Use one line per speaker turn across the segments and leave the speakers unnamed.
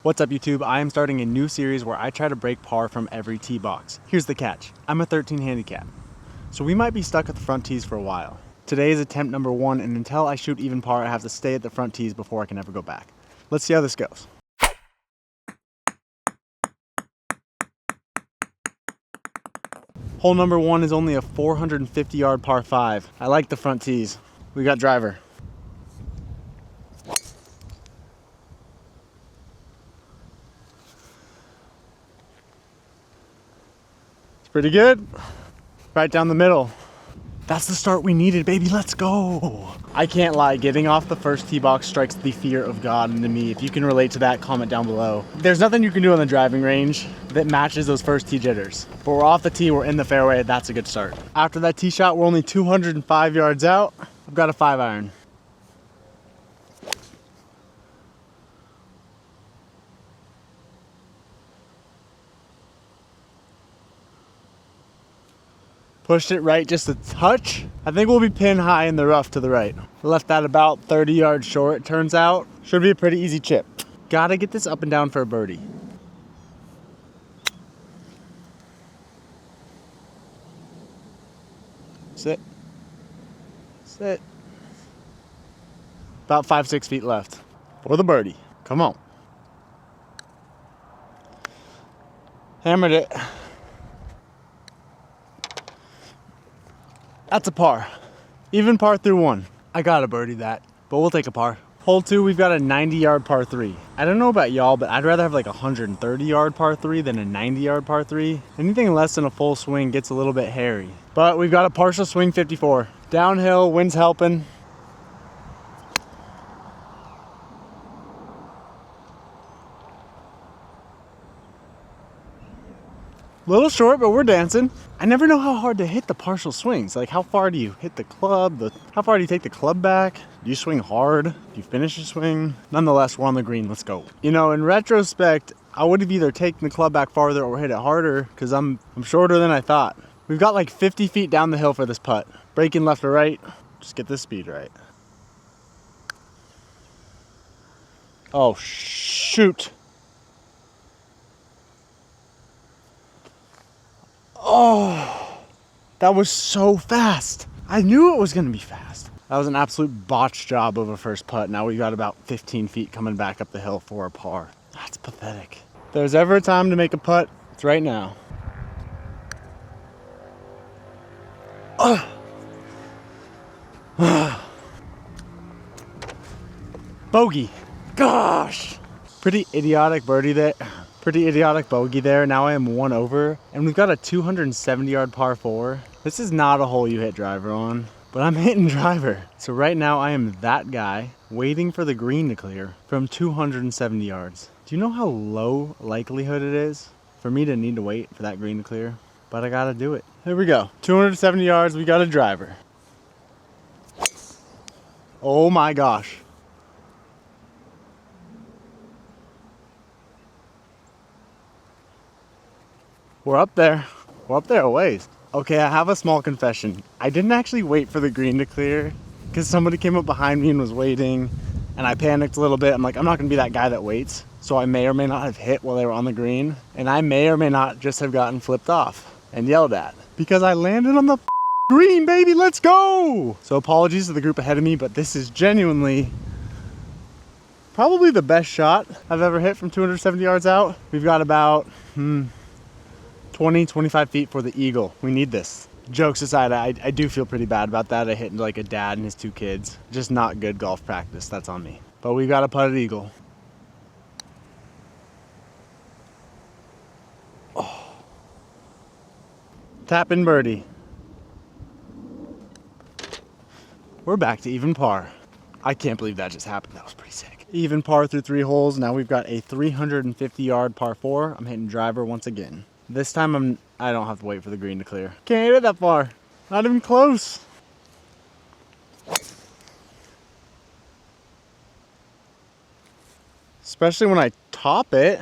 What's up YouTube? I am starting a new series where I try to break par from every tee box. Here's the catch. I'm a 13 handicap, so we might be stuck at the front tees for a while. Today is attempt number 1, and until I shoot even par, I have to stay at the front tees before I can ever go back. Let's see how this goes. Hole number 1 is only a 450 yard par 5. I like the front tees. We got driver. Pretty good. Right down the middle. That's the start we needed, baby. Let's go. I can't lie, getting off the first tee box strikes the fear of God into me. If you can relate to that, comment down below. There's nothing you can do on the driving range that matches those first tee jitters. But we're off the tee, we're in the fairway, that's a good start. After that tee shot, we're only 205 yards out. I've got a 5-iron. Pushed it right just a touch. I think we'll be pinned high in the rough to the right. Left that about 30 yards short, it turns out. Should be a pretty easy chip. Gotta get this up and down for a birdie. Sit. Sit. About 5-6 feet left for the birdie. Come on. Hammered it. That's a par. Even par through 1. I gotta birdie that, but we'll take a par. Hole 2, we've got a 90 yard par 3. I don't know about y'all, but I'd rather have like a 130 yard par 3 than a 90 yard par 3. Anything less than a full swing gets a little bit hairy. But we've got a partial swing 54. Downhill, wind's helping. Little short, but we're dancing. I never know how hard to hit the partial swings. Like, how far do you hit the club? How far do you take the club back? Do you swing hard? Do you finish your swing? Nonetheless, we're on the green, let's go. You know, in retrospect, I would have either taken the club back farther or hit it harder because I'm shorter than I thought. We've got like 50 feet down the hill for this putt. Breaking left or right, just get this speed right. Oh, shoot. Oh, that was so fast. I knew it was gonna be fast. That was an absolute botch job of a first putt. Now we got about 15 feet coming back up the hill for a par. That's pathetic. If there's ever a time to make a putt, it's right now. Bogey. Gosh. Pretty idiotic birdie there. Pretty idiotic bogey there. Now I am 1 over, and we've got a 270 yard par 4. This is not a hole you hit driver on, but I'm hitting driver. So right now I am that guy waiting for the green to clear from 270 yards. Do you know how low likelihood it is for me to need to wait for that green to clear? But I gotta do it. Here we go. 270 yards, we got a driver. Oh my gosh. We're up there. We're up there a ways. Okay, I have a small confession. I didn't actually wait for the green to clear because somebody came up behind me and was waiting, and I panicked a little bit. I'm like, I'm not gonna be that guy that waits. So I may or may not have hit while they were on the green, and I may or may not just have gotten flipped off and yelled at because I landed on the green, baby, let's go! So apologies to the group ahead of me, but this is genuinely probably the best shot I've ever hit from 270 yards out. We've got about 20-25 feet for the eagle. We need this. Jokes aside, I do feel pretty bad about that. I hit like a dad and his 2 kids. Just not good golf practice, that's on me. But we've got a putted eagle. Oh. Tap in birdie. We're back to even par. I can't believe that just happened. That was pretty sick. Even par through 3 holes. Now we've got a 350 yard par 4. I'm hitting driver once again. This time I don't have to wait for the green to clear. Can't hit it that far. Not even close. Especially when I top it.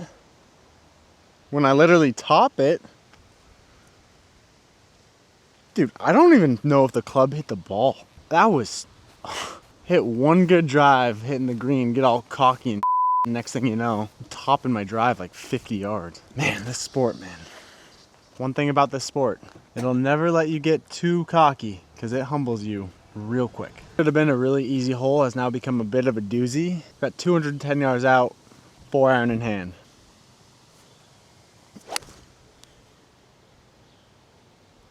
When I literally top it. Dude, I don't even know if the club hit the ball. That was hit one good drive, hitting the green, get all cocky and Next thing you know, I'm topping my drive like 50 yards. Man, this sport, man. One thing about this sport, it'll never let you get too cocky because it humbles you real quick. Could have been a really easy hole, has now become a bit of a doozy. Got 210 yards out, 4-iron in hand.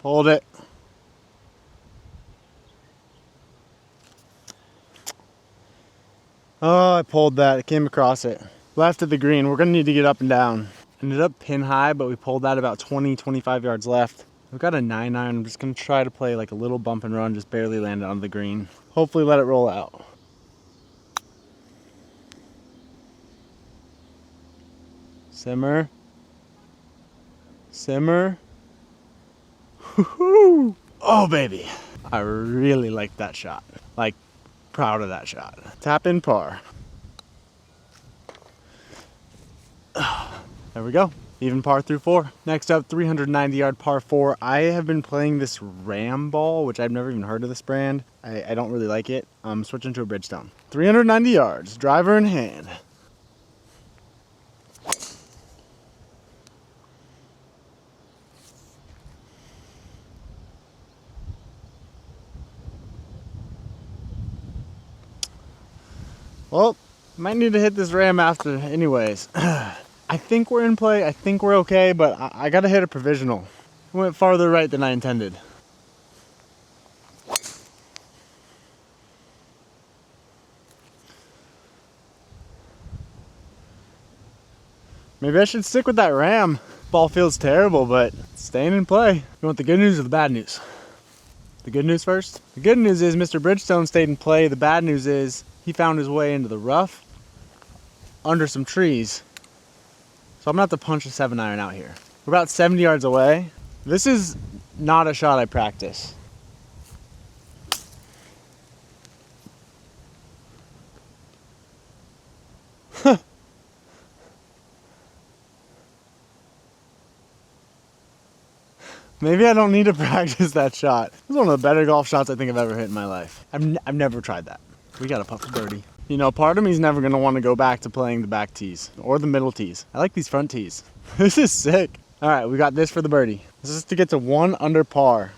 Hold it. Oh, I pulled that. I came across it. Left of the green. We're gonna need to get up and down. Ended up pin high, but we pulled that about 20-25 yards left. We've got a 9-iron. I'm just gonna try to play like a little bump and run, just barely land it on the green. Hopefully let it roll out. Simmer. Simmer. Woohoo! Oh, baby. I really like that shot. Like, proud of that shot. Tap in par. There we go. Even par through 4. Next up, 390 yard par 4. I have been playing this Ram ball, which I've never even heard of this brand. I don't really like it. I'm switching to a Bridgestone. 390 yards, driver in hand. Well, might need to hit this Ram after anyways. I think we're in play, I think we're okay, but I gotta hit a provisional. It went farther right than I intended. Maybe I should stick with that Ram. Ball feels terrible, but it's staying in play. You want the good news or the bad news? The good news first? The good news is Mr. Bridgestone stayed in play. The bad news is he found his way into the rough under some trees. So I'm gonna have to punch a 7-iron out here. We're about 70 yards away. This is not a shot I practice. Maybe I don't need to practice that shot. This is one of the better golf shots I think I've ever hit in my life. I've never tried that. We got a putt for birdie. You know, part of me is never gonna want to go back to playing the back tees or the middle tees. I like these front tees. This is sick. All right, we got this for the birdie. This is to get to 1 under par.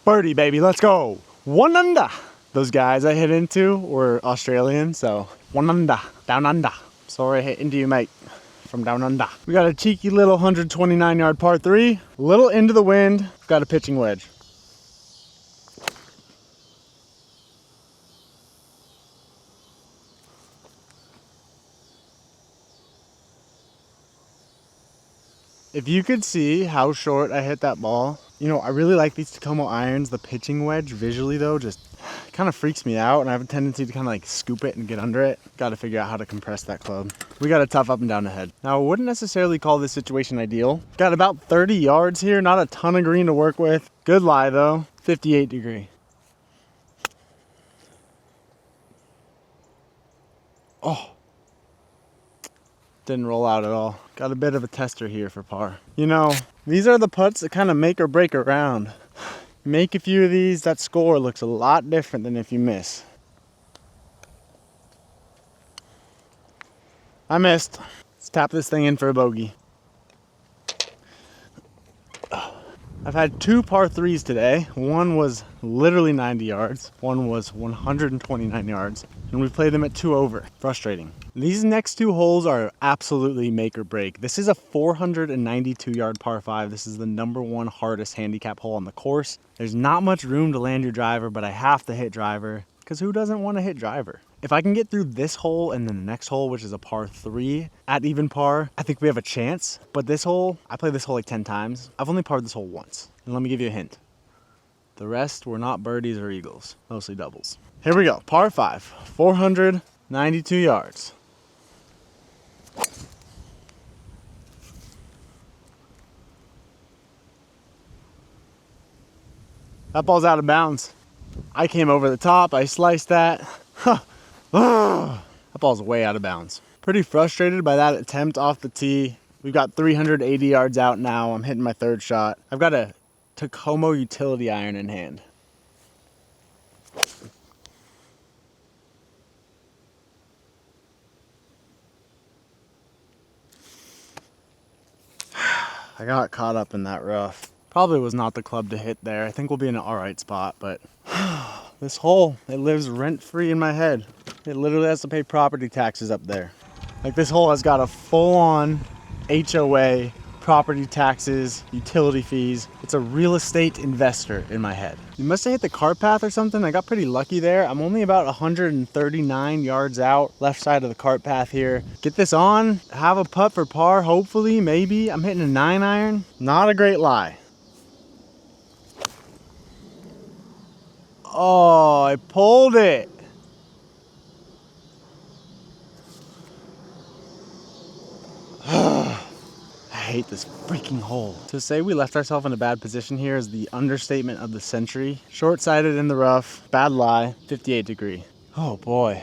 Birdie, baby, let's go. 1 under. Those guys I hit into were Australian, so 1 under, down under. Sorry I hit into you, mate, from down under. We got a cheeky little 129 yard par 3, a little into the wind, got a pitching wedge. If you could see how short I hit that ball, you know, I really like these Tacoma irons. The pitching wedge visually though just kind of freaks me out, and I have a tendency to kind of like scoop it and get under it. Got to figure out how to compress that club. We got a tough up and down ahead. Now I wouldn't necessarily call this situation ideal. Got about 30 yards here, not a ton of green to work with. Good lie though, 58 degree. Oh. Didn't roll out at all. Got a bit of a tester here for par. You know, these are the putts that kind of make or break a round. Make a few of these, that score looks a lot different than if you miss. I missed. Let's tap this thing in for a bogey. I've had 2 par 3s today. One was literally 90 yards. One was 129 yards. And we played them at 2 over. Frustrating. These next 2 holes are absolutely make or break. This is a 492 yard par 5. This is the #1 hardest handicap hole on the course. There's not much room to land your driver, but I have to hit driver because who doesn't want to hit driver? If I can get through this hole and then the next hole, which is a par 3 at even par, I think we have a chance. But this hole, I played this hole like 10 times. I've only parred this hole once. And let me give you a hint. The rest were not birdies or eagles, mostly doubles. Here we go, par 5, 492 yards. That ball's out of bounds. I came over the top, I sliced that. Huh. That ball's way out of bounds. Pretty frustrated by that attempt off the tee. We've got 380 yards out now. I'm hitting my third shot. I've got a Tacomo utility iron in hand. I got caught up in that rough. Probably was not the club to hit there. I think we'll be in an all right spot, but this hole, it lives rent-free in my head. It literally has to pay property taxes up there. Like, this hole has got a full-on HOA, property taxes, utility fees. It's a real estate investor in my head. You must have hit the cart path or something. I got pretty lucky there. I'm only about 139 yards out, left side of the cart path here. Get this on, have a putt for par, hopefully, maybe. I'm hitting a 9-iron. Not a great lie. Oh, I pulled it. I hate this freaking hole. To say we left ourselves in a bad position here is the understatement of the century. Short-sighted in the rough, bad lie, 58 degree. Oh boy.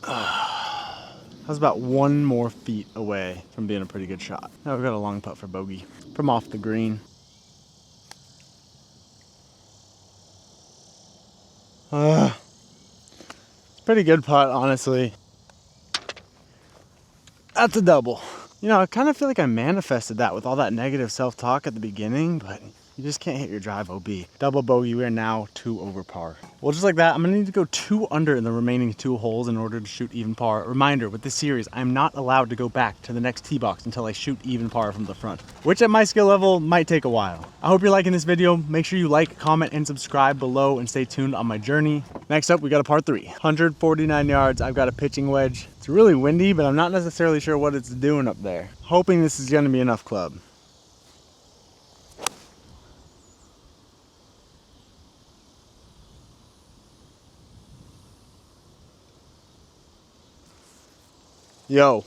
I was about 1 more feet away from being a pretty good shot. Now we've got a long putt for bogey from off the green. It's a pretty good putt, honestly. That's a double. You know, I kind of feel like I manifested that with all that negative self-talk at the beginning, but you just can't hit your drive OB. Double bogey, we are now 2 over par. Well, just like that, I'm gonna need to go 2 under in the remaining 2 holes in order to shoot even par. Reminder, with this series, I'm not allowed to go back to the next tee box until I shoot even par from the front, which at my skill level might take a while. I hope you're liking this video. Make sure you like, comment, and subscribe below and stay tuned on my journey. Next up, we got a par 3. 149 yards, I've got a pitching wedge. It's really windy, but I'm not necessarily sure what it's doing up there. Hoping this is gonna be enough club. Yo,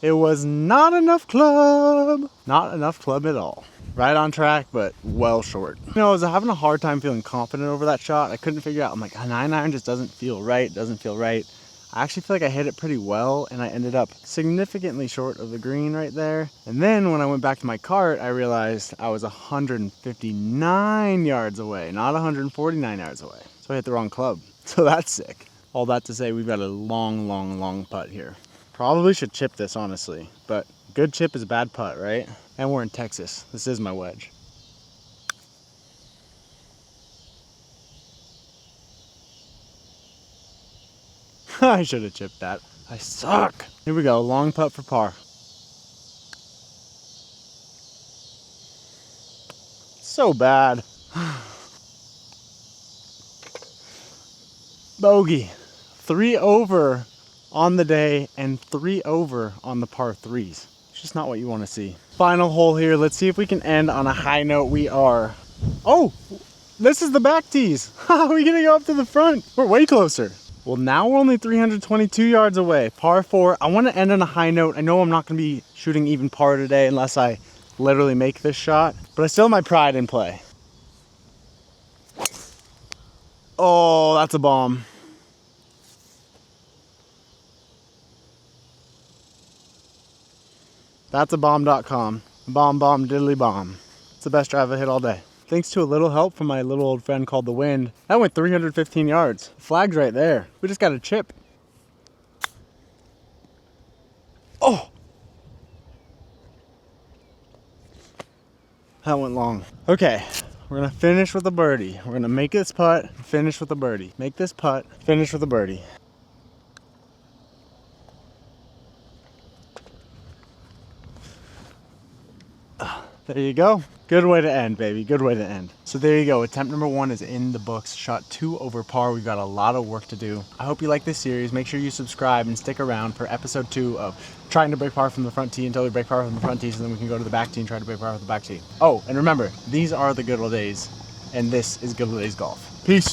it was not enough club. Not enough club at all. Right on track, but well short. You know, I was having a hard time feeling confident over that shot. I couldn't figure out, I'm like, a 9-iron just doesn't feel right, I actually feel like I hit it pretty well, and I ended up significantly short of the green right there. And then when I went back to my cart, I realized I was 159 yards away, not 149 yards away. So I hit the wrong club. So that's sick. All that to say, we've got a long putt here. Probably should chip this, honestly, but good chip is a bad putt, right? And we're in Texas. This is my wedge. I should have chipped that. I suck. Here we go, long putt for par. So bad. Bogey. 3 over on the day and 3 over on the par 3s. It's just not what you want to see. Final hole here. Let's see if we can end on a high note. We are. Oh, this is the back tees. How are we going to go up to the front? We're way closer. Well, now we're only 322 yards away. Par 4. I want to end on a high note. I know I'm not going to be shooting even par today unless I literally make this shot, but I still have my pride in play. Oh, that's a bomb. That's a bomb.com. Bomb, diddly bomb. It's the best drive I hit all day. Thanks to a little help from my little old friend called the wind, that went 315 yards. Flag's right there. We just got a chip. Oh! That went long. Okay, we're gonna finish with a birdie. We're gonna make this putt, finish with a birdie. Make this putt, finish with a birdie. There you go. Good way to end, baby. Good way to end. So there you go. Attempt number 1 is in the books. Shot 2 over par. We've got a lot of work to do. I hope you like this series. Make sure you subscribe and stick around for episode 2 of trying to break par from the front tee until we break par from the front tee, so then we can go to the back tee and try to break par from the back tee. Oh, and remember, these are the good old days, and this is Good Old Days Golf. Peace.